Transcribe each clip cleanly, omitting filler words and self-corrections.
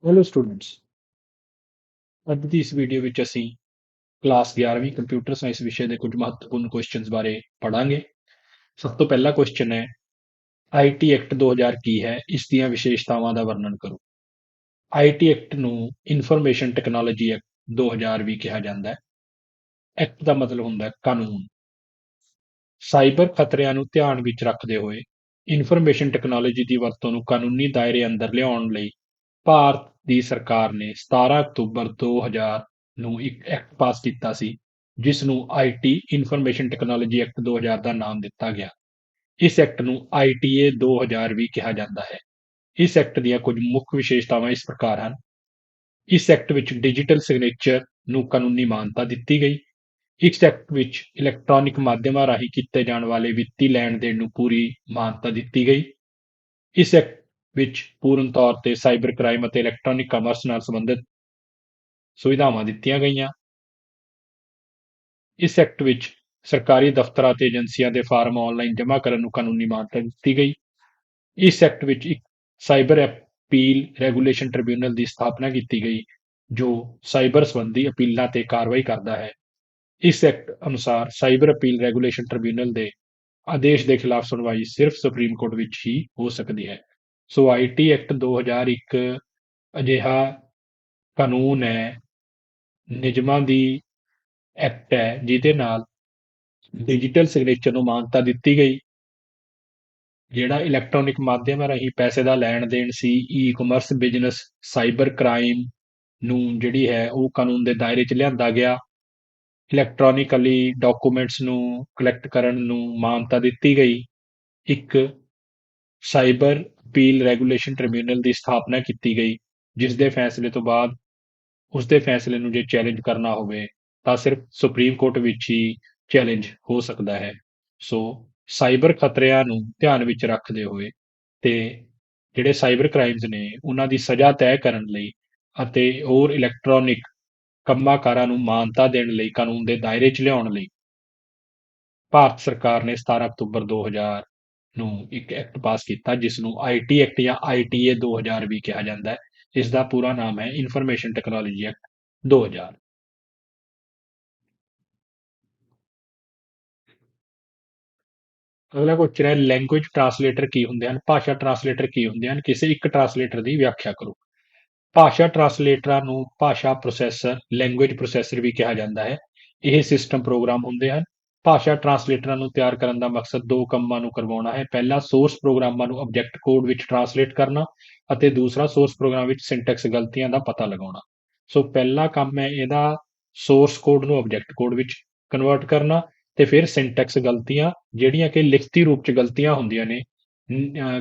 Hello students. ਅੱਜ ਦੀ ਇਸ video ਵਿੱਚ ਅਸੀਂ ਕਲਾਸ 11ਵੀਂ ਕੰਪਿਊਟਰ ਸਾਇੰਸ ਵਿਸ਼ੇ ਦੇ ਕੁਝ ਮਹੱਤਵਪੂਰਨ ਕੁਐਸਚਨਸ ਬਾਰੇ ਪੜ੍ਹਾਂਗੇ। ਸਭ ਤੋਂ ਪਹਿਲਾ ਕੁਐਸਚਨ ਹੈ, ਆਈਟੀ ਐਕਟ 2000 ਕੀ ਹੈ? ਇਸ ਦੀਆਂ ਵਿਸ਼ੇਸ਼ਤਾਵਾਂ ਦਾ ਵਰਣਨ ਕਰੋ। ਆਈਟੀ ਐਕਟ ਨੂੰ ਇਨਫੋਰਮੇਸ਼ਨ ਟੈਕਨੋਲੋਜੀ ਐਕਟ 2000 ਵੀ ਕਿਹਾ ਜਾਂਦਾ ਹੈ। ਐਕਟ ਦਾ ਮਤਲਬ ਹੁੰਦਾ ਹੈ ਕਾਨੂੰਨ। ਸਾਈਬਰ ਖਤਰਿਆਂ ਨੂੰ ਧਿਆਨ ਵਿੱਚ ਰੱਖਦੇ ਹੋਏ ਇਨਫੋਰਮੇਸ਼ਨ ਟੈਕਨੋਲੋਜੀ ਦੀ ਵਰਤੋਂ ਨੂੰ ਕਾਨੂੰਨੀ ਦਾਇਰੇ ਅੰਦਰ ਲਿਆਉਣ ਲਈ ਭਾਰਤ ਦੀ ਸਰਕਾਰ ਨੇ 17 ਅਕਤੂਬਰ 2000 ਨੂੰ ਇੱਕ ਐਕਟ ਪਾਸ ਕੀਤਾ ਸੀ, ਜਿਸ ਨੂੰ ਆਈਟੀ ਇਨਫੋਰਮੇਸ਼ਨ ਟੈਕਨੋਲੋਜੀ ਐਕਟ 2000 ਦਾ ਨਾਮ ਦਿੱਤਾ ਗਿਆ। ਇਸ ਐਕਟ ਨੂੰ ਆਈਟੀਏ 2000 ਵੀ ਕਿਹਾ ਜਾਂਦਾ ਹੈ। ਇਸ ਐਕਟ ਦੀਆਂ ਕੁਝ ਮੁੱਖ ਵਿਸ਼ੇਸ਼ਤਾਵਾਂ ਇਸ ਪ੍ਰਕਾਰ ਹਨ। ਇਸ ਐਕਟ ਵਿੱਚ ਡਿਜੀਟਲ ਸਿਗਨੇਚਰ ਨੂੰ ਕਾਨੂੰਨੀ ਮਾਨਤਾ ਦਿੱਤੀ ਗਈ। ਇਸ ਐਕਟ ਵਿੱਚ ਇਲੈਕਟ੍ਰੋਨਿਕ ਮਾਧਿਅਮਾਂ ਰਾਹੀਂ ਕੀਤੇ ਜਾਣ ਵਾਲੇ ਵਿੱਤੀ ਲੈਣ ਦੇਣ ਨੂੰ ਪੂਰੀ ਮਾਨਤਾ ਦਿੱਤੀ ਗਈ। ਇਸ ਐਕਟ ਵਿੱਚ ਪੂਰਨ ਤੌਰ ਤੇ ਸਾਈਬਰ ਕ੍ਰਾਈਮ ਅਤੇ ਇਲੈਕਟ੍ਰੋਨਿਕ ਕਾਮਰਸ ਨਾਲ ਸੰਬੰਧਿਤ ਸੁਵਿਧਾਵਾਂ ਦਿੱਤੀਆਂ ਗਈਆਂ। ਇਸ ਐਕਟ ਵਿੱਚ ਸਰਕਾਰੀ ਦਫ਼ਤਰਾਂ ਅਤੇ ਏਜੰਸੀਆਂ ਦੇ ਫਾਰਮ ਆਨਲਾਈਨ ਜਮ੍ਹਾਂ ਕਰਨ ਨੂੰ ਕਾਨੂੰਨੀ ਮਾਨਤਾ ਦਿੱਤੀ ਗਈ। ਇਸ ਐਕਟ ਵਿੱਚ ਇੱਕ ਸਾਈਬਰ ਅਪੀਲ ਰੈਗੂਲੇਸ਼ਨ ਟ੍ਰਿਬਿਊਨਲ ਦੀ ਸਥਾਪਨਾ ਕੀਤੀ ਗਈ, ਜੋ ਸਾਈਬਰ ਸੰਬੰਧੀ ਅਪੀਲਾਂ ਤੇ ਕਾਰਵਾਈ ਕਰਦਾ ਹੈ। ਇਸ ਐਕਟ ਅਨੁਸਾਰ ਸਾਈਬਰ ਅਪੀਲ ਰੈਗੂਲੇਸ਼ਨ ਟ੍ਰਿਬਿਊਨਲ ਦੇ ਆਦੇਸ਼ ਦੇ ਖਿਲਾਫ ਸੁਣਵਾਈ ਸਿਰਫ ਸੁਪਰੀਮ ਕੋਰਟ ਵਿੱਚ ਹੀ ਹੋ ਸਕਦੀ ਹੈ। ਸੋ ਆਈਟੀ ਐਕਟ 2000 ਇੱਕ ਅਜਿਹਾ ਕਾਨੂੰਨ ਹੈ, ਨਿਯਮਾਂ ਦੀ ਐਕਟ ਹੈ, ਜਿਹਦੇ ਨਾਲ ਡਿਜੀਟਲ ਸਿਗਨੇਚਰ ਨੂੰ ਮਾਨਤਾ ਦਿੱਤੀ ਗਈ। ਜਿਹੜਾ ਇਲੈਕਟ੍ਰੋਨਿਕ ਮਾਧਿਅਮ ਰਾਹੀਂ ਪੈਸੇ ਦਾ ਲੈਣ ਦੇਣ ਸੀ, e commerce business, cyber crime ਨੂੰ ਜਿਹੜੀ ਹੈ ਉਹ ਕਾਨੂੰਨ ਦੇ ਦਾਇਰੇ 'ਚ ਲਿਆਂਦਾ ਗਿਆ। ਇਲੈਕਟ੍ਰੋਨਿਕਲੀ ਡਾਕੂਮੈਂਟਸ ਨੂੰ ਕਲੈਕਟ ਕਰਨ ਨੂੰ ਮਾਨਤਾ ਦਿੱਤੀ ਗਈ। ਇੱਕ ਸਾਈਬਰ ਅਪੀਲ ਰੈਗੂਲੇਸ਼ਨ ਟ੍ਰਿਬਿਊਨਲ ਦੀ ਸਥਾਪਨਾ ਕੀਤੀ ਗਈ, ਜਿਸ ਦੇ ਫੈਸਲੇ ਤੋਂ ਬਾਅਦ ਉਸਦੇ ਫੈਸਲੇ ਨੂੰ ਜੇ ਚੈਲੰਜ ਕਰਨਾ ਹੋਵੇ ਤਾਂ ਸਿਰਫ ਸੁਪਰੀਮ ਕੋਰਟ ਵਿੱਚ ਹੀ ਚੈਲੰਜ ਹੋ ਸਕਦਾ ਹੈ। ਸੋ ਸਾਈਬਰ ਖਤਰਿਆਂ ਨੂੰ ਧਿਆਨ ਵਿੱਚ ਰੱਖਦੇ ਹੋਏ ਤੇ ਜਿਹੜੇ ਸਾਈਬਰ ਕ੍ਰਾਈਮਸ ਨੇ ਉਹਨਾਂ ਦੀ ਸਜ਼ਾ ਤੈਅ ਕਰਨ ਲਈ ਅਤੇ ਹੋਰ ਇਲੈਕਟ੍ਰੋਨਿਕ ਕੰਮਾਂ-ਕਾਰਾਂ ਨੂੰ ਮਾਨਤਾ ਦੇਣ ਲਈ ਕਾਨੂੰਨ ਦੇ ਦਾਇਰੇ 'ਚ ਲਿਆਉਣ ਲਈ ਭਾਰਤ ਸਰਕਾਰ ਨੇ 17 ਅਕਤੂਬਰ 2000 ਨੂੰ ਇੱਕ ਐਕਟ ਪਾਸ ਕੀਤਾ, ਜਿਸ ਨੂੰ ਆਈਟੀ ਐਕਟ ਜਾਂ ਆਈਟੀਏ 2000 ਵੀ ਕਿਹਾ ਜਾਂਦਾ ਹੈ। ਇਸ ਦਾ ਪੂਰਾ ਨਾਮ ਹੈ ਇਨਫੋਰਮੇਸ਼ਨ ਟੈਕਨੋਲੋਜੀ ਐਕਟ 2000। ਅਗਲਾ ਕੁਐਸਚਨ ਹੈ, ਲੈਂਗੁਏਜ ਟਰਾਂਸਲੇਟਰ ਕੀ ਹੁੰਦੇ ਹਨ? ਭਾਸ਼ਾ ਟਰਾਂਸਲੇਟਰ ਕੀ ਹੁੰਦੇ ਹਨ? ਕਿਸੇ ਇੱਕ ਟਰਾਂਸਲੇਟਰ ਦੀ ਵਿਆਖਿਆ ਕਰੋ। ਭਾਸ਼ਾ ਟਰਾਂਸਲੇਟਰਾਂ ਨੂੰ ਭਾਸ਼ਾ ਪ੍ਰੋਸੈਸਰ, ਲੈਂਗੁਏਜ ਪ੍ਰੋਸੈਸਰ ਵੀ ਕਿਹਾ ਜਾਂਦਾ ਹੈ। ਇਹ ਸਿਸਟਮ ਪ੍ਰੋਗਰਾਮ ਹੁੰਦੇ ਹਨ। ਭਾਸ਼ਾ ਟਰਾਂਸਲੇਟਰਾਂ ਨੂੰ ਤਿਆਰ ਕਰਨ ਦਾ ਮਕਸਦ ਦੋ ਕੰਮਾਂ ਨੂੰ ਕਰਵਾਉਣਾ ਹੈ। ਪਹਿਲਾ, ਸੋਰਸ ਪ੍ਰੋਗਰਾਮਾਂ ਨੂੰ ਆਬਜੈਕਟ ਕੋਡ ਵਿੱਚ ਟਰਾਂਸਲੇਟ ਕਰਨਾ ਅਤੇ ਦੂਸਰਾ, ਸੋਰਸ ਪ੍ਰੋਗਰਾਮ ਵਿੱਚ ਸਿੰਟੈਕਸ ਗਲਤੀਆਂ ਦਾ ਪਤਾ ਲਗਾਉਣਾ। ਸੋ ਪਹਿਲਾ ਕੰਮ ਹੈ ਇਹਦਾ ਸੋਰਸ ਕੋਡ ਨੂੰ ਆਬਜੈਕਟ ਕੋਡ ਵਿੱਚ ਕਨਵਰਟ ਕਰਨਾ, ਤੇ ਫਿਰ ਸਿੰਟੈਕਸ ਗਲਤੀਆਂ, ਜਿਹੜੀਆਂ ਕਿ ਲਿਖਤੀ ਰੂਪ 'ਚ ਗਲਤੀਆਂ ਹੁੰਦੀਆਂ ਨੇ,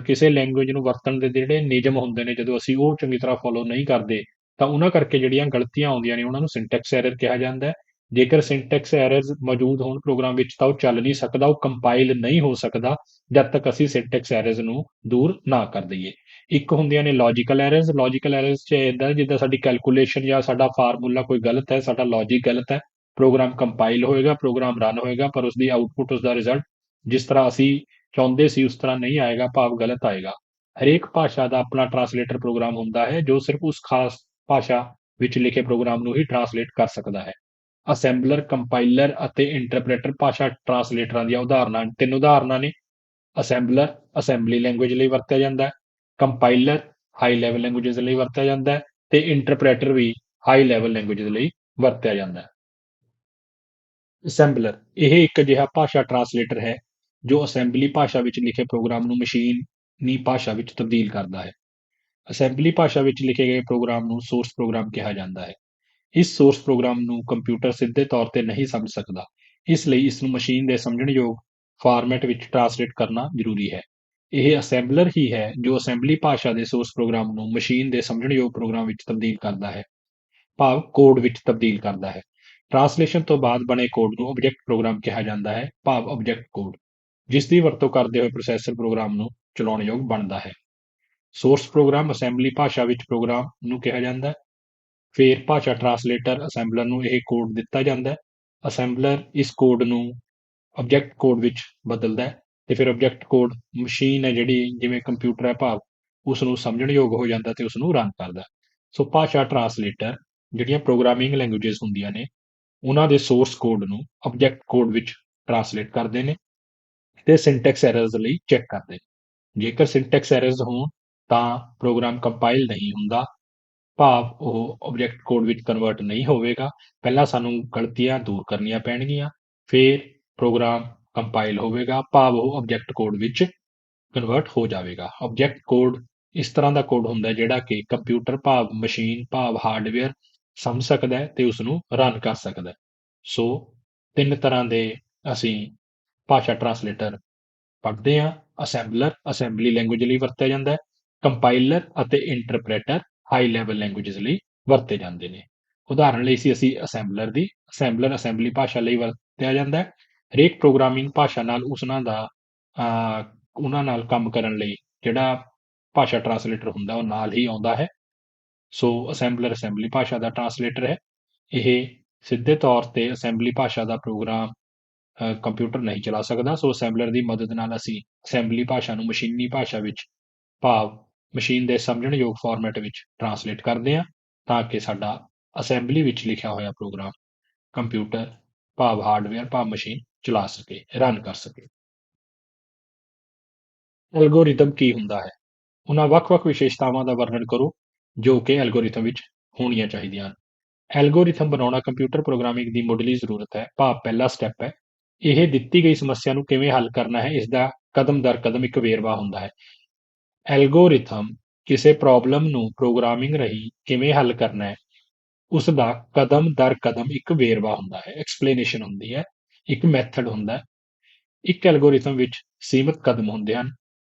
ਕਿਸੇ ਲੈਂਗੁਏਜ ਨੂੰ ਵਰਤਣ ਦੇ ਜਿਹੜੇ ਨਿਯਮ ਹੁੰਦੇ ਨੇ, ਜਦੋਂ ਅਸੀਂ ਉਹ ਚੰਗੀ ਤਰ੍ਹਾਂ ਫੋਲੋ ਨਹੀਂ ਕਰਦੇ ਤਾਂ ਉਹਨਾਂ ਕਰਕੇ ਜਿਹੜੀਆਂ ਗਲਤੀਆਂ ਆਉਂਦੀਆਂ ਨੇ ਉਹਨਾਂ ਨੂੰ ਸਿੰਟੈਕਸ ਐਰਰ ਕਿਹਾ ਜਾਂਦਾ ਹੈ। ਜੇਕਰ ਸਿੰਟੈਕਸ ਐਰਰਸ ਮੌਜੂਦ ਹੋਣ ਪ੍ਰੋਗਰਾਮ ਵਿੱਚ ਤਾਂ ਉਹ ਚੱਲ ਨਹੀਂ ਸਕਦਾ, ਉਹ ਕੰਪਾਈਲ ਨਹੀਂ ਹੋ ਸਕਦਾ ਜਦ ਤੱਕ ਅਸੀਂ ਸਿੰਟੈਕਸ ਐਰਰਸ ਨੂੰ ਦੂਰ ਨਾ ਕਰ ਦਈਏ। ਇੱਕ ਹੁੰਦੀਆਂ ਨੇ ਲੌਜੀਕਲ ਐਰਰਸ। ਲੌਜੀਕਲ ਐਰਰਸ 'ਚ ਇੱਦਾਂ ਜਿੱਦਾਂ ਸਾਡੀ ਕੈਲਕੂਲੇਸ਼ਨ ਜਾਂ ਸਾਡਾ ਫਾਰਮੂਲਾ ਕੋਈ ਗਲਤ ਹੈ, ਸਾਡਾ ਲੌਜਿਕ ਗਲਤ ਹੈ, ਪ੍ਰੋਗਰਾਮ ਕੰਪਾਈਲ ਹੋਏਗਾ, ਪ੍ਰੋਗਰਾਮ ਰਨ ਹੋਏਗਾ, ਪਰ ਉਸਦੀ ਆਊਟਪੁੱਟ, ਉਸਦਾ ਰਿਜ਼ਲਟ ਜਿਸ ਤਰ੍ਹਾਂ ਅਸੀਂ ਚਾਹੁੰਦੇ ਸੀ ਉਸ ਤਰ੍ਹਾਂ ਨਹੀਂ ਆਏਗਾ, ਭਾਵ ਗਲਤ ਆਏਗਾ। ਹਰੇਕ ਭਾਸ਼ਾ ਦਾ ਆਪਣਾ ਟਰਾਂਸਲੇਟਰ ਪ੍ਰੋਗਰਾਮ ਹੁੰਦਾ ਹੈ, ਜੋ ਸਿਰਫ ਉਸ ਖਾਸ ਭਾਸ਼ਾ ਵਿੱਚ ਲਿਖੇ ਪ੍ਰੋਗਰਾਮ ਨੂੰ ਹੀ ਟਰਾਂਸਲੇਟ ਕਰ ਸਕਦਾ ਹੈ। ਅਸੈਂਬਲਰ, ਕੰਪਾਈਲਰ ਅਤੇ ਇੰਟਰਪ੍ਰੇਟਰ ਭਾਸ਼ਾ ਟਰਾਂਸਲੇਟਰਾਂ ਦੀਆਂ ਉਦਾਹਰਨਾਂ। ਤਿੰਨ ਉਦਾਹਰਨਾਂ ਨੇ। ਅਸੈਂਬਲਰ ਅਸੈਂਬਲੀ ਲੈਂਗੁਏਜ ਲਈ ਵਰਤਿਆ ਜਾਂਦਾ ਹੈ, ਕੰਪਾਈਲਰ ਹਾਈ ਲੈਵਲ ਲੈਂਗੁਏਜਸ ਲਈ ਵਰਤਿਆ ਜਾਂਦਾ ਹੈ, ਤੇ ਇੰਟਰਪ੍ਰੇਟਰ ਵੀ ਹਾਈ ਲੈਵਲ ਲੈਂਗੁਏਜਸ ਲਈ ਵਰਤਿਆ ਜਾਂਦਾ ਹੈ। ਅਸੈਂਬਲਰ ਇਹ ਇੱਕ ਅਜਿਹਾ ਭਾਸ਼ਾ ਟਰਾਂਸਲੇਟਰ ਹੈ ਜੋ ਅਸੈਂਬਲੀ ਭਾਸ਼ਾ ਵਿੱਚ ਲਿਖੇ ਪ੍ਰੋਗਰਾਮ ਨੂੰ ਮਸ਼ੀਨੀ ਭਾਸ਼ਾ ਵਿੱਚ ਤਬਦੀਲ ਕਰਦਾ ਹੈ। ਅਸੈਂਬਲੀ ਭਾਸ਼ਾ ਵਿੱਚ ਲਿਖੇ ਗਏ ਪ੍ਰੋਗਰਾਮ ਨੂੰ ਸੋਰਸ ਪ੍ਰੋਗਰਾਮ ਕਿਹਾ ਜਾਂਦਾ ਹੈ। ਇਸ ਸੋਰਸ ਪ੍ਰੋਗਰਾਮ ਨੂੰ ਕੰਪਿਊਟਰ ਸਿੱਧੇ ਤੌਰ ਤੇ ਨਹੀਂ ਸਮਝ ਸਕਦਾ, ਇਸ ਲਈ ਇਸ ਨੂੰ ਮਸ਼ੀਨ ਦੇ ਸਮਝਣਯੋਗ ਫਾਰਮੈਟ ਵਿੱਚ ਟਰਾਂਸਲੇਟ ਕਰਨਾ ਜ਼ਰੂਰੀ ਹੈ। ਇਹ ਅਸੈਂਬਲਰ ਹੀ ਹੈ ਜੋ ਅਸੈਂਬਲੀ ਭਾਸ਼ਾ ਦੇ ਸੋਰਸ ਪ੍ਰੋਗਰਾਮ ਨੂੰ ਮਸ਼ੀਨ ਦੇ ਸਮਝਣਯੋਗ ਪ੍ਰੋਗਰਾਮ ਵਿੱਚ ਤਬਦੀਲ ਕਰਦਾ ਹੈ, ਭਾਵ ਕੋਡ ਵਿੱਚ ਤਬਦੀਲ ਕਰਦਾ ਹੈ। ਟਰਾਂਸਲੇਸ਼ਨ ਤੋਂ ਬਾਅਦ ਬਣੇ ਕੋਡ ਨੂੰ ਆਬਜੈਕਟ ਪ੍ਰੋਗਰਾਮ ਕਿਹਾ ਜਾਂਦਾ ਹੈ, ਭਾਵ ਆਬਜੈਕਟ ਕੋਡ, ਜਿਸ ਦੀ ਵਰਤੋਂ ਕਰਦੇ ਹੋਏ ਪ੍ਰੋਸੈਸਰ ਪ੍ਰੋਗਰਾਮ ਨੂੰ ਚਲਾਉਣ ਯੋਗ ਬਣਦਾ ਹੈ। ਸੋਰਸ ਪ੍ਰੋਗਰਾਮ ਅਸੈਂਬਲੀ ਭਾਸ਼ਾ ਵਿੱਚ ਪ੍ਰੋਗਰਾਮ ਨੂੰ ਕਿਹਾ ਜਾਂਦਾ ਹੈ। ਫਿਰ ਭਾਸ਼ਾ ਟਰਾਂਸਲੇਟਰ ਅਸੈਂਬਲਰ ਨੂੰ ਇਹ ਕੋਡ ਦਿੱਤਾ ਜਾਂਦਾ ਹੈ। ਅਸੈਂਬਲਰ ਇਸ ਕੋਡ ਨੂੰ ਆਬਜੈਕਟ ਕੋਡ ਵਿੱਚ ਬਦਲਦਾ ਹੈ, ਤੇ ਫਿਰ ਆਬਜੈਕਟ ਕੋਡ ਮਸ਼ੀਨ ਹੈ ਜਿਹੜੀ, ਜਿਵੇਂ ਕੰਪਿਊਟਰ ਹੈ ਭਾਵ, ਉਸ ਨੂੰ ਸਮਝਣਯੋਗ ਹੋ ਜਾਂਦਾ ਤੇ ਉਸ ਨੂੰ ਰਨ ਕਰਦਾ। ਸੋ ਭਾਸ਼ਾ ਟਰਾਂਸਲੇਟਰ ਜਿਹੜੀਆਂ ਪ੍ਰੋਗਰਾਮਿੰਗ ਲੈਂਗੁਏਜਸ ਹੁੰਦੀਆਂ ਨੇ ਉਹਨਾਂ ਦੇ ਸੋਰਸ ਕੋਡ ਨੂੰ ਆਬਜੈਕਟ ਕੋਡ ਵਿੱਚ ਟਰਾਂਸਲੇਟ ਕਰਦੇ ਨੇ ਤੇ ਸਿੰਟੈਕਸ ਐਰਰਸ ਲਈ ਚੈੱਕ ਕਰਦੇ ਨੇ। ਜੇਕਰ ਸਿੰਟੈਕਸ ਐਰਰਸ ਹੋਣ ਤਾਂ ਪ੍ਰੋਗਰਾਮ ਕੰਪਾਈਲ ਨਹੀਂ ਹੁੰਦਾ, ਭਾਵ ਉਹ ਆਬਜੈਕਟ ਕੋਡ ਵਿੱਚ ਕਨਵਰਟ ਨਹੀਂ ਹੋਵੇਗਾ। ਪਹਿਲਾਂ ਸਾਨੂੰ ਗਲਤੀਆਂ ਦੂਰ ਕਰਨੀਆਂ ਪੈਣਗੀਆਂ, ਫਿਰ ਪ੍ਰੋਗਰਾਮ ਕੰਪਾਈਲ ਹੋਵੇਗਾ, ਭਾਵ ਉਹ ਆਬਜੈਕਟ ਕੋਡ ਵਿੱਚ ਕਨਵਰਟ ਹੋ ਜਾਵੇਗਾ। ਆਬਜੈਕਟ ਕੋਡ ਇਸ ਤਰ੍ਹਾਂ ਦਾ ਕੋਡ ਹੁੰਦਾ ਜਿਹੜਾ ਕਿ ਕੰਪਿਊਟਰ ਭਾਵ ਮਸ਼ੀਨ ਭਾਵ ਹਾਰਡਵੇਅਰ ਸਮਝ ਸਕਦਾ ਹੈ ਤੇ ਉਸ ਨੂੰ ਰਨ ਕਰ ਸਕਦਾ ਹੈ। ਸੋ ਤਿੰਨ ਤਰ੍ਹਾਂ ਦੇ ਅਸੀਂ ਭਾਸ਼ਾ ਟਰਾਂਸਲੇਟਰ ਪੜ੍ਹਦੇ ਹਾਂ। ਅਸੈਂਬਲਰ ਅਸੈਂਬਲੀ ਲੈਂਗੁਏਜ ਲਈ ਵਰਤਿਆ ਜਾਂਦਾ ਹੈ, ਕੰਪਾਈਲਰ ਅਤੇ ਇੰਟਰਪ੍ਰੇਟਰ ਹਾਈ ਲੈਵਲ ਲੈਂਗੁਏਜਸ ਲਈ ਵਰਤੇ ਜਾਂਦੇ ਨੇ। ਉਦਾਹਰਣ ਲਈ ਸੀ ਅਸੀਂ ਅਸੈਂਬਲਰ ਦੀ, ਅਸੈਂਬਲਰ ਅਸੈਂਬਲੀ ਭਾਸ਼ਾ ਲਈ ਵਰਤਿਆ ਜਾਂਦਾ ਹੈ। ਹਰੇਕ ਪ੍ਰੋਗਰਾਮਿੰਗ ਭਾਸ਼ਾ ਨਾਲ ਉਹਨਾਂ ਨਾਲ ਕੰਮ ਕਰਨ ਲਈ ਜਿਹੜਾ ਭਾਸ਼ਾ ਟਰਾਂਸਲੇਟਰ ਹੁੰਦਾ ਉਹ ਨਾਲ ਹੀ ਆਉਂਦਾ ਹੈ। ਸੋ ਅਸੈਂਬਲਰ ਅਸੈਂਬਲੀ ਭਾਸ਼ਾ ਦਾ ਟਰਾਂਸਲੇਟਰ ਹੈ। ਇਹ ਸਿੱਧੇ ਤੌਰ ਤੇ ਅਸੈਂਬਲੀ ਭਾਸ਼ਾ ਦਾ ਪ੍ਰੋਗਰਾਮ ਕੰਪਿਊਟਰ ਨਹੀਂ ਚਲਾ ਸਕਦਾ। ਸੋ ਅਸੈਂਬਲਰ ਦੀ ਮਦਦ ਨਾਲ ਅਸੀਂ ਅਸੈਂਬਲੀ ਭਾਸ਼ਾ ਨੂੰ ਮਸ਼ੀਨੀ ਭਾਸ਼ਾ ਵਿੱਚ, ਭਾਵ ਮਸ਼ੀਨ ਦੇ ਸਮਝਣਯੋਗ ਫਾਰਮੈਟ ਵਿੱਚ ਟਰਾਂਸਲੇਟ ਕਰਦੇ ਹਾਂ, ਤਾਂ ਕਿ ਸਾਡਾ ਅਸੈਂਬਲੀ ਵਿੱਚ ਲਿਖਿਆ ਹੋਇਆ ਪ੍ਰੋਗਰਾਮ ਕੰਪਿਊਟਰ ਭਾਵ ਹਾਰਡਵੇਅਰ ਭਾਵ ਮਸ਼ੀਨ ਚਲਾ ਸਕੇ, ਰਨ ਕਰ ਸਕੇ। ਐਲਗੋਰਿਥਮ ਕੀ ਹੁੰਦਾ ਹੈ? ਉਹਨਾਂ ਵੱਖ-ਵੱਖ ਵਿਸ਼ੇਸ਼ਤਾਵਾਂ ਦਾ ਵਰਣਨ ਕਰੋ ਜੋ ਕਿ ਐਲਗੋਰਿਥਮ ਵਿੱਚ ਹੋਣੀਆਂ ਚਾਹੀਦੀਆਂ ਹਨ। ਐਲਗੋਰਿਥਮ ਬਣਾਉਣਾ ਕੰਪਿਊਟਰ ਪ੍ਰੋਗਰਾਮਿੰਗ ਦੀ ਮੁੱਢਲੀ ਜ਼ਰੂਰਤ ਹੈ, ਭਾਵ ਪਹਿਲਾ ਸਟੈਪ ਹੈ। ਇਹ ਦਿੱਤੀ ਗਈ ਸਮੱਸਿਆ ਨੂੰ ਕਿਵੇਂ ਹੱਲ ਕਰਨਾ ਹੈ, ਇਸ ਦਾ ਕਦਮ ਦਰ ਕਦਮ ਇੱਕ ਵੇਰਵਾ ਹੁੰਦਾ ਹੈ। ਐਲਗੋਰਿਥਮ ਕਿਸੇ ਪ੍ਰੋਬਲਮ ਨੂੰ ਪ੍ਰੋਗਰਾਮਿੰਗ ਰਾਹੀਂ ਕਿਵੇਂ ਹੱਲ ਕਰਨਾ ਹੈ, ਉਸ ਦਾ ਕਦਮ ਦਰ ਕਦਮ ਇੱਕ ਵੇਰਵਾ ਹੁੰਦਾ ਹੈ, ਐਕਸਪਲੇਨੇਸ਼ਨ ਹੁੰਦੀ ਹੈ, ਇੱਕ ਮੈਥਡ ਹੁੰਦਾ ਹੈ। ਇੱਕ ਐਲਗੋਰਿਥਮ ਵਿੱਚ ਸੀਮਿਤ ਕਦਮ ਹੁੰਦੇ ਹਨ,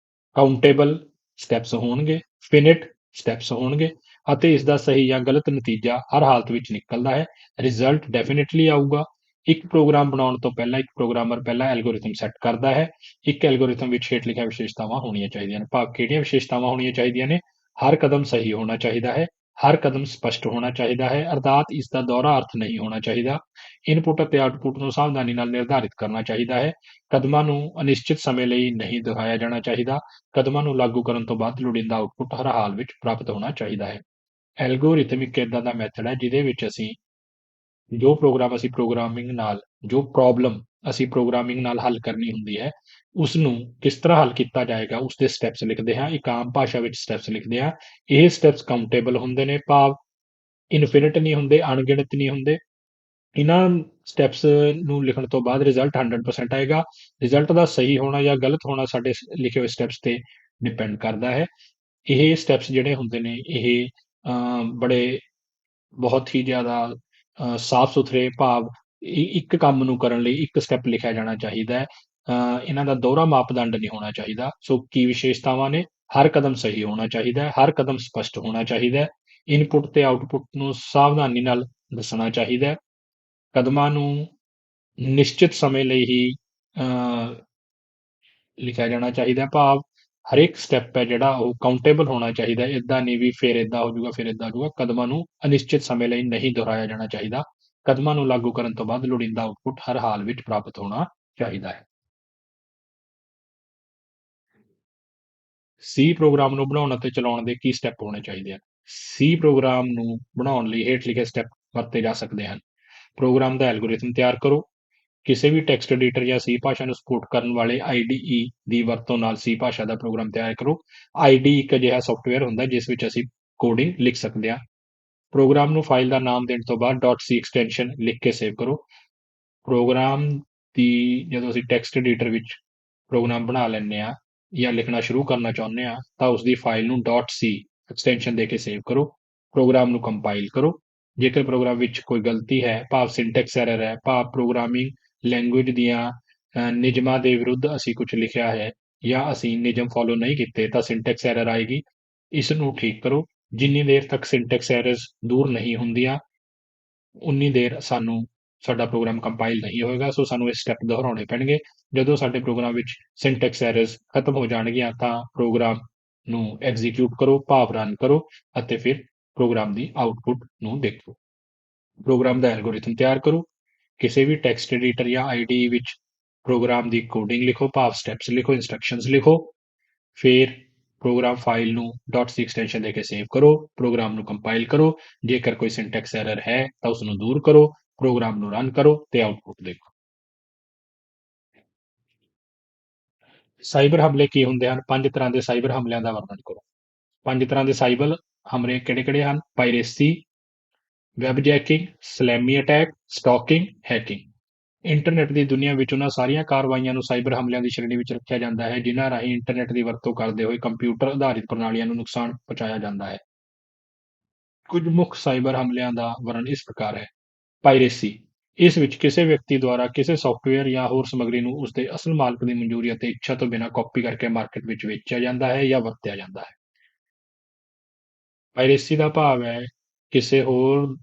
ਕਾਊਂਟੇਬਲ ਸਟੈਪਸ ਹੋਣਗੇ, ਫਿਨਿਟ ਸਟੈਪਸ ਹੋਣਗੇ ਅਤੇ ਇਸ ਦਾ ਸਹੀ ਜਾਂ ਗਲਤ ਨਤੀਜਾ ਹਰ ਹਾਲਤ ਵਿੱਚ ਨਿਕਲਦਾ ਹੈ। ਰਿਜ਼ਲਟ ਡੈਫੀਨਿਟਲੀ ਆਊਗਾ। ਇੱਕ ਪ੍ਰੋਗਰਾਮ ਬਣਾਉਣ ਤੋਂ ਪਹਿਲਾਂ ਇੱਕ ਪ੍ਰੋਗਰਾਮਰ ਪਹਿਲਾਂ ਐਲਗੋਰਿਥਮ ਸੈੱਟ ਕਰਦਾ ਹੈ। ਇੱਕ ਐਲਗੋਰਿਥਮ ਵਿੱਚ ਹੇਠ ਲਿਖੀਆਂ ਵਿਸ਼ੇਸ਼ਤਾਵਾਂ ਹੋਣੀਆਂ ਚਾਹੀਦੀਆਂ ਹਨ, ਭਾਵ ਕਿਹੜੀਆਂ ਵਿਸ਼ੇਸ਼ਤਾਵਾਂ ਹੋਣੀਆਂ ਚਾਹੀਦੀਆਂ ਨੇ? ਹਰ ਕਦਮ ਸਹੀ ਹੋਣਾ ਚਾਹੀਦਾ ਹੈ, ਹਰ ਕਦਮ ਸਪਸ਼ਟ ਹੋਣਾ ਚਾਹੀਦਾ ਹੈ, ਅਰਥਾਤ ਇਸ ਦਾ ਦੋਹਰਾ ਅਰਥ ਨਹੀਂ ਹੋਣਾ ਚਾਹੀਦਾ। ਇਨਪੁਟ ਅਤੇ ਆਉਟਪੁੱਟ ਨੂੰ ਸਾਵਧਾਨੀ ਨਾਲ ਨਿਰਧਾਰਿਤ ਕਰਨਾ ਚਾਹੀਦਾ ਹੈ। ਕਦਮਾਂ ਨੂੰ ਅਨਿਸ਼ਚਿਤ ਸਮੇਂ ਲਈ ਨਹੀਂ ਦੁਹਰਾਇਆ ਜਾਣਾ ਚਾਹੀਦਾ। ਕਦਮਾਂ ਨੂੰ ਲਾਗੂ ਕਰਨ ਤੋਂ ਬਾਅਦ ਲੋੜੀਂਦਾ ਆਉਟਪੁੱਟ ਹਰ ਹਾਲ ਵਿੱਚ ਪ੍ਰਾਪਤ ਹੋਣਾ ਚਾਹੀਦਾ ਹੈ। ਐਲਗੋਰਿਥਮ ਇੱਕ ਏਦਾਂ ਦਾ ਮੈਥਡ ਹੈ ਜਿਹਦੇ ਵਿੱਚ ਅਸੀਂ ਜੋ ਪ੍ਰੋਬਲਮ ਅਸੀਂ ਪ੍ਰੋਗਰਾਮਿੰਗ ਨਾਲ ਹੱਲ ਕਰਨੀ ਹੁੰਦੀ ਹੈ, ਉਸ ਨੂੰ ਕਿਸ ਤਰ੍ਹਾਂ ਹੱਲ ਕੀਤਾ ਜਾਏਗਾ ਉਸ ਦੇ ਸਟੈਪਸ ਲਿਖਦੇ ਹਾਂ। ਇੱਕ ਆਮ ਭਾਸ਼ਾ ਵਿੱਚ ਸਟੈਪਸ ਲਿਖਦੇ ਹਾਂ। ਇਹ ਸਟੈਪਸ ਕਾਊਂਟੇਬਲ ਹੁੰਦੇ ਨੇ, ਭਾਵ ਇਨਫਿਨਿਟ ਨਹੀਂ ਹੁੰਦੇ, ਅਣਗਿਣਤ ਨਹੀਂ ਹੁੰਦੇ। ਇਹਨਾਂ ਸਟੈਪਸ ਨੂੰ ਲਿਖਣ ਤੋਂ ਬਾਅਦ ਰਿਜ਼ਲਟ 100% ਆਏਗਾ। ਰਿਜ਼ਲਟ ਦਾ ਸਹੀ ਹੋਣਾ ਜਾਂ ਗਲਤ ਹੋਣਾ ਸਾਡੇ ਲਿਖੇ ਹੋਏ ਸਟੈਪਸ ਤੇ ਡਿਪੈਂਡ ਕਰਦਾ ਹੈ। ਇਹ ਸਟੈਪਸ ਜਿਹੜੇ ਹੁੰਦੇ ਨੇ ਇਹ ਬੜੇ ਬਹੁਤ ਹੀ ਜ਼ਿਆਦਾ ਸਾਫ਼ ਸੁਥਰੇ, ਭਾਵ ਇੱਕ ਕੰਮ ਨੂੰ ਕਰਨ ਲਈ ਇੱਕ ਸਟੈਪ ਲਿਖਿਆ ਜਾਣਾ ਚਾਹੀਦਾ ਹੈ। ਇਹਨਾਂ ਦਾ ਦੋਹਰਾ ਮਾਪਦੰਡ ਨਹੀਂ ਹੋਣਾ ਚਾਹੀਦਾ। ਸੋ ਕੀ ਵਿਸ਼ੇਸ਼ਤਾਵਾਂ ਨੇ? ਹਰ ਕਦਮ ਸਹੀ ਹੋਣਾ ਚਾਹੀਦਾ ਹੈ, ਹਰ ਕਦਮ ਸਪਸ਼ਟ ਹੋਣਾ ਚਾਹੀਦਾ ਹੈ, ਇਨਪੁਟ ਤੇ ਆਉਟਪੁੱਟ ਨੂੰ ਸਾਵਧਾਨੀ ਨਾਲ ਦੱਸਣਾ ਚਾਹੀਦਾ ਹੈ, ਕਦਮਾਂ ਨੂੰ ਨਿਸ਼ਚਿਤ ਸਮੇਂ ਲਈ ਹੀ ਲਿਖਿਆ ਜਾਣਾ ਚਾਹੀਦਾ, ਭਾਵ ਹਰੇਕ ਸਟੈਪ ਹੈ ਜਿਹੜਾ ਉਹ ਕਾਊਂਟੇਬਲ ਹੋਣਾ ਚਾਹੀਦਾ। ਇੱਦਾਂ ਨਹੀਂ ਵੀ ਫਿਰ ਇੱਦਾਂ ਹੋ ਜਾਊਗਾ ਫਿਰ ਇੱਦਾਂ ਹੋ ਜਾਊਗਾ। ਕਦਮਾਂ ਨੂੰ ਅਨਿਸ਼ਚਿਤ ਸਮੇਂ ਲਈ ਨਹੀਂ ਦੁਹਰਾਇਆ ਜਾਣਾ ਚਾਹੀਦਾ। ਕਦਮਾਂ ਨੂੰ ਲਾਗੂ ਕਰਨ ਤੋਂ ਬਾਅਦ ਲੋੜੀਂਦਾ ਆਉਟਪੁੱਟ ਹਰ ਹਾਲ ਵਿੱਚ ਪ੍ਰਾਪਤ ਹੋਣਾ ਚਾਹੀਦਾ ਹੈ। ਸੀ ਪ੍ਰੋਗਰਾਮ ਨੂੰ ਬਣਾਉਣ ਅਤੇ ਚਲਾਉਣ ਦੇ ਕੀ ਸਟੈਪ ਹੋਣੇ ਚਾਹੀਦੇ ਹਨ? ਸੀ ਪ੍ਰੋਗਰਾਮ ਨੂੰ ਬਣਾਉਣ ਲਈ ਹੇਠ ਲਿਖੇ ਸਟੈਪ ਵਰਤੇ ਜਾ ਸਕਦੇ ਹਨ। ਪ੍ਰੋਗਰਾਮ ਦਾ ਐਲਗੋਰਿਥਮ ਤਿਆਰ ਕਰੋ। ਕਿਸੇ ਵੀ ਟੈਕਸਟ ਐਡੀਟਰ ਜਾਂ ਸੀ ਭਾਸ਼ਾ ਨੂੰ ਸਪੋਰਟ ਕਰਨ ਵਾਲੇ IDE ਦੀ ਵਰਤੋਂ ਨਾਲ ਸੀ ਭਾਸ਼ਾ ਦਾ ਪ੍ਰੋਗਰਾਮ ਤਿਆਰ ਕਰੋ। IDE ਇੱਕ ਅਜਿਹਾ ਸੌਫਟਵੇਅਰ ਹੁੰਦਾ ਜਿਸ ਵਿੱਚ ਅਸੀਂ ਕੋਡਿੰਗ ਲਿਖ ਸਕਦੇ ਹਾਂ। ਪ੍ਰੋਗਰਾਮ ਨੂੰ ਫਾਈਲ ਦਾ ਨਾਮ ਦੇਣ ਤੋਂ ਬਾਅਦ .c ਐਕਸਟੈਂਸ਼ਨ ਲਿਖ ਕੇ ਸੇਵ ਕਰੋ। ਪ੍ਰੋਗਰਾਮ ਦੀ ਜਦੋਂ ਅਸੀਂ ਟੈਕਸਟ ਐਡੀਟਰ ਵਿੱਚ ਪ੍ਰੋਗਰਾਮ ਬਣਾ ਲੈਂਦੇ ਹਾਂ ਜਾਂ ਲਿਖਣਾ ਸ਼ੁਰੂ ਕਰਨਾ ਚਾਹੁੰਦੇ ਹਾਂ ਤਾਂ ਉਸਦੀ ਫਾਈਲ ਨੂੰ .c ਐਕਸਟੈਂਸ਼ਨ ਦੇ ਕੇ ਸੇਵ ਕਰੋ। ਪ੍ਰੋਗਰਾਮ ਨੂੰ ਕੰਪਾਈਲ ਕਰੋ। ਜੇਕਰ ਪ੍ਰੋਗਰਾਮ ਵਿੱਚ ਕੋਈ ਗਲਤੀ ਹੈ, ਭਾਵ ਸਿੰਟੈਕਸ ਐਰਰ ਹੈ, ਭਾਵ ਪ੍ਰੋਗਰਾਮਿੰਗ ਲੈਂਗੁਏਜ ਦੀਆਂ ਨਿਯਮਾਂ ਦੇ ਵਿਰੁੱਧ ਅਸੀਂ ਕੁਝ ਲਿਖਿਆ ਹੈ ਜਾਂ ਅਸੀਂ ਨਿਯਮ ਫੋਲੋ ਨਹੀਂ ਕੀਤੇ ਤਾਂ ਸਿੰਟੈਕਸ ਐਰਰ ਆਏਗੀ। ਇਸ ਨੂੰ ਠੀਕ ਕਰੋ। ਜਿੰਨੀ ਦੇਰ ਤੱਕ ਸਿੰਟੈਕਸ ਐਰਰਸ ਦੂਰ ਨਹੀਂ ਹੁੰਦੀਆਂ ਉਨੀ ਦੇਰ ਸਾਡਾ ਪ੍ਰੋਗਰਾਮ ਕੰਪਾਈਲ ਨਹੀਂ ਹੋਏਗਾ। ਸੋ ਸਾਨੂੰ ਇਹ ਸਟੈਪ ਦੁਹਰਾਉਣੇ ਪੈਣਗੇ। ਜਦੋਂ ਸਾਡੇ ਪ੍ਰੋਗਰਾਮ ਵਿੱਚ ਸਿੰਟੈਕਸ ਐਰਰਸ ਖਤਮ ਹੋ ਜਾਣਗੀਆਂ ਤਾਂ ਪ੍ਰੋਗਰਾਮ ਨੂੰ ਐਗਜ਼ੀਕਿਊਟ ਕਰੋ, ਭਾਵ ਰਨ ਕਰੋ ਅਤੇ ਫਿਰ ਪ੍ਰੋਗਰਾਮ ਦੀ ਆਉਟਪੁੱਟ ਨੂੰ ਦੇਖੋ। ਪ੍ਰੋਗਰਾਮ ਦਾ ਐਲਗੋਰਿਥਮ ਤਿਆਰ ਕਰੋ। ਕਿਸੇ ਵੀ ਟੈਕਸਟ ਐਡੀਟਰ ਜਾਂ IDE ਵਿੱਚ ਪ੍ਰੋਗਰਾਮ ਦੀ ਕੋਡਿੰਗ ਲਿਖੋ, ਭਾਵ ਸਟੈਪਸ ਲਿਖੋ, ਇੰਸਟਰਕਸ਼ਨਸ ਲਿਖੋ। ਫਿਰ ਪ੍ਰੋਗਰਾਮ ਫਾਈਲ ਨੂੰ .c ਐਕਸਟੈਂਸ਼ਨ ਦੇ ਕੇ ਸੇਵ ਕਰੋ, ਪ੍ਰੋਗਰਾਮ ਨੂੰ ਕੰਪਾਈਲ ਕਰੋ, ਜੇਕਰ ਕੋਈ ਸਿੰਟੈਕਸ ਐਰਰ ਹੈ ਤਾਂ ਉਸ ਨੂੰ ਦੂਰ ਕਰੋ, ਪ੍ਰੋਗਰਾਮ ਨੂੰ ਰਨ ਕਰੋ ਤੇ ਆਉਟਪੁੱਟ ਦੇਖੋ। ਸਾਈਬਰ ਹਮਲੇ ਕੀ ਹੁੰਦੇ ਹਨ? 5 ਤਰ੍ਹਾਂ ਦੇ ਸਾਈਬਰ ਹਮਲਿਆਂ ਦਾ ਵਰਣਨ ਕਰੋ। 5 ਤਰ੍ਹਾਂ ਦੇ ਸਾਈਬਰ ਹਮਲੇ ਕਿਹੜੇ-ਕਿਹੜੇ ਹਨ? Piracy, web jacking, salami attack, stalking, hacking. Internet ਦੀ ਦੁਨੀਆ ਵਿੱਚ ਉਹਨਾਂ ਸਾਰੀਆਂ ਕਾਰਵਾਈਆਂ ਨੂੰ ਸਾਈਬਰ ਹਮਲਿਆਂ ਦੀ ਸ਼੍ਰੇਣੀ ਵਿੱਚ ਰੱਖਿਆ ਜਾਂਦਾ ਹੈ ਜਿਨ੍ਹਾਂ ਰਾਹੀਂ ਇੰਟਰਨੈਟ ਦੀ ਵਰਤੋਂ ਕਰਦੇ ਹੋਏ ਕੰਪਿਊਟਰ ਆਧਾਰਿਤ ਪ੍ਰਣਾਲੀਆਂ ਨੂੰ ਨੁਕਸਾਨ ਪਹੁੰਚਾਇਆ ਜਾਂਦਾ ਹੈ। ਕੁਝ ਮੁੱਖ ਸਾਈਬਰ ਹਮਲਿਆਂ ਦਾ ਵਰਣਨ ਇਸ ਪ੍ਰਕਾਰ ਹੈ। ਪਾਇਰੇਸੀ, ਇਸ ਵਿੱਚ ਕਿਸੇ ਵਿਅਕਤੀ ਦੁਆਰਾ ਕਿਸੇ ਸਾਫਟਵੇਅਰ ਜਾਂ ਹੋਰ ਸਮੱਗਰੀ ਨੂੰ ਉਸਦੇ ਅਸਲ ਮਾਲਕ ਦੀ ਮਨਜ਼ੂਰੀ ਅਤੇ ਇੱਛਾ ਤੋਂ ਬਿਨਾਂ ਕਾਪੀ ਕਰਕੇ ਮਾਰਕੀਟ ਵਿੱਚ ਵੇਚਿਆ ਜਾਂਦਾ ਹੈ ਜਾਂ ਵਰਤਿਆ ਜਾਂਦਾ ਹੈ। ਪਾਇਰੇਸੀ ਦਾ ਭਾਵ ਹੈ ਕਿਸੇ ਹੋਰ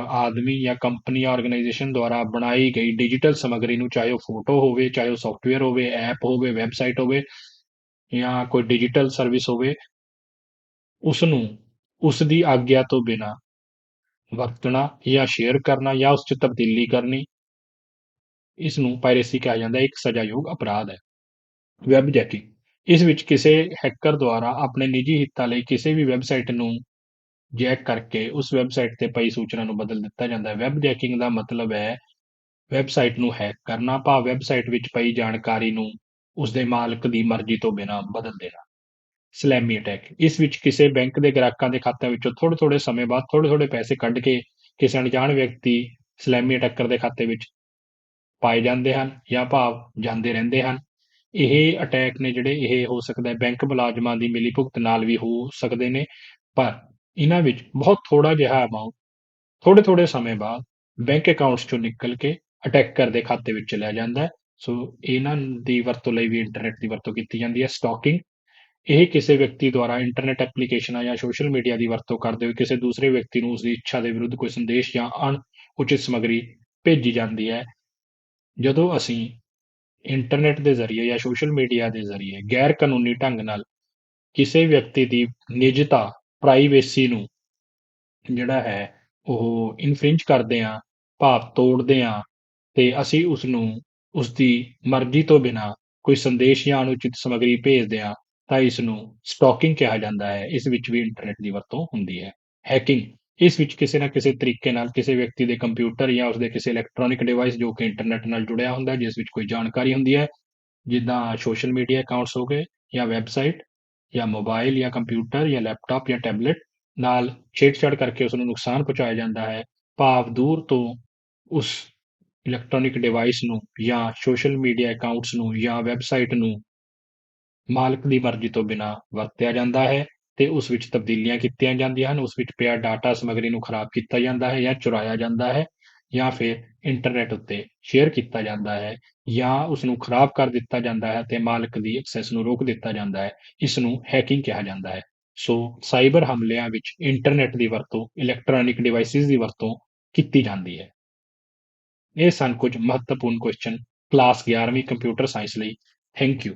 ਆਦਮੀ ਜਾਂ ਕੰਪਨੀ ਜਾਂ ਆਰਗੇਨਾਈਜੇਸ਼ਨ ਦੁਆਰਾ ਬਣਾਈ ਗਈ ਡਿਜੀਟਲ ਸਮੱਗਰੀ ਨੂੰ, ਚਾਹੇ ਉਹ ਫੋਟੋ ਹੋਵੇ, ਚਾਹੇ ਉਹ ਸਾਫਟਵੇਅਰ ਹੋਵੇ, ਐਪ ਹੋਵੇ, ਵੈਬਸਾਈਟ ਹੋਵੇ ਜਾਂ ਕੋਈ ਡਿਜੀਟਲ ਸਰਵਿਸ ਹੋਵੇ, ਉਸ ਨੂੰ ਉਸ ਦੀ ਆਗਿਆ ਤੋਂ ਬਿਨਾਂ ਵਰਤਣਾ ਜਾਂ ਸ਼ੇਅਰ ਕਰਨਾ ਜਾਂ ਉਸ 'ਚ ਤਬਦੀਲੀ ਕਰਨੀ, ਇਸ ਨੂੰ ਪਾਇਰੇਸੀ ਕਿਹਾ ਜਾਂਦਾ ਹੈ। ਇੱਕ ਸਜ਼ਾਯੋਗ ਅਪਰਾਧ ਹੈ। ਵੈਬ ਜੈਕਿੰਗ, ਇਸ ਵਿੱਚ ਕਿਸੇ ਹੈਕਰ ਦੁਆਰਾ ਆਪਣੇ ਨਿੱਜੀ ਹਿੱਤਾਂ ਲਈ ਕਿਸੇ ਵੀ ਵੈਬਸਾਈਟ ਨੂੰ ਜੈਕ ਕਰਕੇ ਉਸ ਵੈਬਸਾਈਟ ਤੇ ਪਈ ਸੂਚਨਾ ਨੂੰ ਬਦਲ ਦਿੱਤਾ ਜਾਂਦਾ ਹੈ। ਵੈਬ ਜੈਕਿੰਗ ਦਾ ਮਤਲਬ ਹੈ ਵੈਬਸਾਈਟ ਨੂੰ ਹੈਕ ਕਰਨਾ, ਭਾਵ ਵੈਬਸਾਈਟ ਵਿੱਚ ਪਈ ਜਾਣਕਾਰੀ ਨੂੰ ਉਸਦੇ ਮਾਲਕ ਦੀ ਮਰਜ਼ੀ ਤੋਂ ਬਿਨਾਂ ਬਦਲ ਦੇਣਾ। ਸਲੈਮੀ ਅਟੈਕ, ਇਸ ਵਿੱਚ ਕਿਸੇ ਬੈਂਕ ਦੇ ਗ੍ਰਾਹਕਾਂ ਦੇ ਖਾਤਿਆਂ ਵਿੱਚੋਂ ਥੋੜ੍ਹੇ-ਥੋੜ੍ਹੇ ਸਮੇਂ ਬਾਅਦ ਥੋੜ੍ਹੇ-ਥੋੜ੍ਹੇ ਪੈਸੇ ਕੱਢ ਕੇ ਕਿਸੇ ਅਣਜਾਣ ਵਿਅਕਤੀ ਸਲੈਮੀ ਅਟੈਕਰ ਦੇ ਖਾਤੇ ਵਿੱਚ ਪਾਏ ਜਾਂਦੇ ਹਨ ਜਾਂ ਭਾਵ ਜਾਂਦੇ ਰਹਿੰਦੇ ਹਨ। ਇਹ ਅਟੈਕ ਨੇ ਜਿਹੜੇ ਇਹ ਹੋ ਸਕਦਾ ਹੈ ਬੈਂਕ ਮੁਲਾਜ਼ਮਾਂ ਦੀ ਮਿਲੀਭੁਗਤ ਨਾਲ ਵੀ ਹੋ ਸਕਦੇ ਨੇ, ਪਰ ਇਹਨਾਂ ਵਿੱਚ ਬਹੁਤ ਥੋੜ੍ਹਾ ਜਿਹਾ ਅਮਾਊਂਟ ਥੋੜ੍ਹੇ-ਥੋੜ੍ਹੇ ਸਮੇਂ ਬਾਅਦ ਬੈਂਕ ਅਕਾਊਂਟਸ 'ਚੋਂ ਨਿਕਲ ਕੇ ਅਟੈਕਰ ਦੇ ਖਾਤੇ ਵਿੱਚ ਚਲਿਆ ਜਾਂਦਾ ਹੈ। ਸੋ ਇਹਨਾਂ ਦੀ ਵਰਤੋਂ ਲਈ ਵੀ ਇੰਟਰਨੈਟ ਦੀ ਵਰਤੋਂ ਕੀਤੀ ਜਾਂਦੀ ਹੈ। ਸਟਾਕਿੰਗ, ਇਹ ਕਿਸੇ ਵਿਅਕਤੀ ਦੁਆਰਾ ਇੰਟਰਨੈਟ ਐਪਲੀਕੇਸ਼ਨਾਂ ਜਾਂ ਸੋਸ਼ਲ ਮੀਡੀਆ ਦੀ ਵਰਤੋਂ ਕਰਦੇ ਹੋਏ ਕਿਸੇ ਦੂਸਰੇ ਵਿਅਕਤੀ ਨੂੰ ਉਸਦੀ ਇੱਛਾ ਦੇ ਵਿਰੁੱਧ ਕੋਈ ਸੰਦੇਸ਼ ਜਾਂ ਅਣਉਚਿਤ ਸਮੱਗਰੀ ਭੇਜੀ ਜਾਂਦੀ ਹੈ। ਜਦੋਂ ਅਸੀਂ ਇੰਟਰਨੈਟ ਦੇ ਜ਼ਰੀਏ ਜਾਂ ਸੋਸ਼ਲ ਮੀਡੀਆ ਦੇ ਜ਼ਰੀਏ ਗੈਰ ਕਾਨੂੰਨੀ ਢੰਗ ਨਾਲ ਕਿਸੇ ਵਿਅਕਤੀ ਦੀ ਨਿੱਜਤਾ, ਪ੍ਰਾਈਵੇਸੀ ਨੂੰ ਜਿਹੜਾ ਹੈ ਉਹ ਇਨਫ੍ਰਿੰਜ ਕਰਦੇ ਹਾਂ, ਭਾਵ ਤੋੜਦੇ ਹਾਂ, ਤੇ ਅਸੀਂ ਉਸ ਨੂੰ ਉਸਦੀ ਮਰਜ਼ੀ ਤੋਂ ਬਿਨਾਂ ਕੋਈ ਸੰਦੇਸ਼ ਜਾਂ ਅਣਉਚਿਤ ਸਮੱਗਰੀ ਭੇਜਦੇ ਹਾਂ, ਤਾਂ ਇਸ ਨੂੰ ਸਟਾਕਿੰਗ ਕਿਹਾ ਜਾਂਦਾ ਹੈ। ਇਸ ਵਿੱਚ ਵੀ ਇੰਟਰਨੈਟ ਦੀ ਵਰਤੋਂ ਹੁੰਦੀ ਹੈ। ਹੈਕਿੰਗ, ਇਸ ਵਿੱਚ ਕਿਸੇ ਨਾ ਕਿਸੇ ਤਰੀਕੇ ਨਾਲ ਕਿਸੇ ਵਿਅਕਤੀ ਦੇ ਕੰਪਿਊਟਰ ਜਾਂ ਉਸਦੇ ਕਿਸੇ ਇਲੈਕਟ੍ਰੋਨਿਕ ਡਿਵਾਈਸ ਜੋ ਕਿ ਇੰਟਰਨੈਟ ਨਾਲ ਜੁੜਿਆ ਹੁੰਦਾ ਹੈ, ਜਿਸ ਵਿੱਚ ਕੋਈ ਜਾਣਕਾਰੀ ਹੁੰਦੀ ਹੈ, ਜਿੱਦਾਂ ਸੋਸ਼ਲ ਮੀਡੀਆ ਅਕਾਊਂਟਸ ਹੋ ਗਏ ਜਾਂ ਵੈਬਸਾਈਟ ਜਾਂ ਮੋਬਾਈਲ ਜਾਂ ਕੰਪਿਊਟਰ ਜਾਂ ਲੈਪਟਾਪ ਜਾਂ ਟੈਬਲੇਟ ਨਾਲ ਛੇੜਛਾੜ ਕਰਕੇ ਉਸ ਨੂੰ ਨੁਕਸਾਨ ਪਹੁੰਚਾਇਆ ਜਾਂਦਾ ਹੈ, ਭਾਵ ਦੂਰ ਤੋਂ ਉਸ ਇਲੈਕਟ੍ਰੋਨਿਕ ਡਿਵਾਈਸ ਨੂੰ ਜਾਂ ਸੋਸ਼ਲ ਮੀਡੀਆ ਅਕਾਊਂਟਸ ਨੂੰ ਜਾਂ ਵੈਬਸਾਈਟ ਨੂੰ ਮਾਲਕ ਦੀ ਮਰਜ਼ੀ ਤੋਂ ਬਿਨਾਂ ਵਰਤਿਆ ਜਾਂਦਾ ਹੈ ਤੇ ਉਸ ਵਿੱਚ ਤਬਦੀਲੀਆਂ ਕੀਤੀਆਂ ਜਾਂਦੀਆਂ ਹਨ। ਉਸ ਵਿੱਚ ਪਿਆ ਡਾਟਾ ਸਮੱਗਰੀ ਨੂੰ ਖਰਾਬ ਕੀਤਾ ਜਾਂਦਾ ਹੈ ਜਾਂ ਚੁਰਾਇਆ ਜਾਂਦਾ ਹੈ ਜਾਂ ਫਿਰ ਇੰਟਰਨੈਟ ਉੱਤੇ ਸ਼ੇਅਰ ਕੀਤਾ ਜਾਂਦਾ ਹੈ ਜਾਂ ਉਸ ਨੂੰ ਖਰਾਬ ਕਰ ਦਿੱਤਾ ਜਾਂਦਾ ਹੈ ਤੇ ਮਾਲਕ ਦੀ ਐਕਸੈਸ ਨੂੰ ਰੋਕ ਦਿੱਤਾ ਜਾਂਦਾ ਹੈ। ਇਸ ਨੂੰ ਹੈਕਿੰਗ ਕਿਹਾ ਜਾਂਦਾ ਹੈ। ਸੋ ਸਾਈਬਰ ਹਮਲਿਆਂ ਵਿੱਚ ਇੰਟਰਨੈਟ ਦੀ ਵਰਤੋਂ, ਇਲੈਕਟ੍ਰੋਨਿਕ ਡਿਵਾਈਸਿਸ ਦੀ ਵਰਤੋਂ ਕੀਤੀ ਜਾਂਦੀ ਹੈ। ਇਹ ਸਨ ਕੁਝ ਮਹੱਤਵਪੂਰਨ ਕੁਐਸਚਨ ਕਲਾਸ 11ਵੀਂ ਕੰਪਿਊਟਰ ਸਾਇੰਸ ਲਈ। Thank you.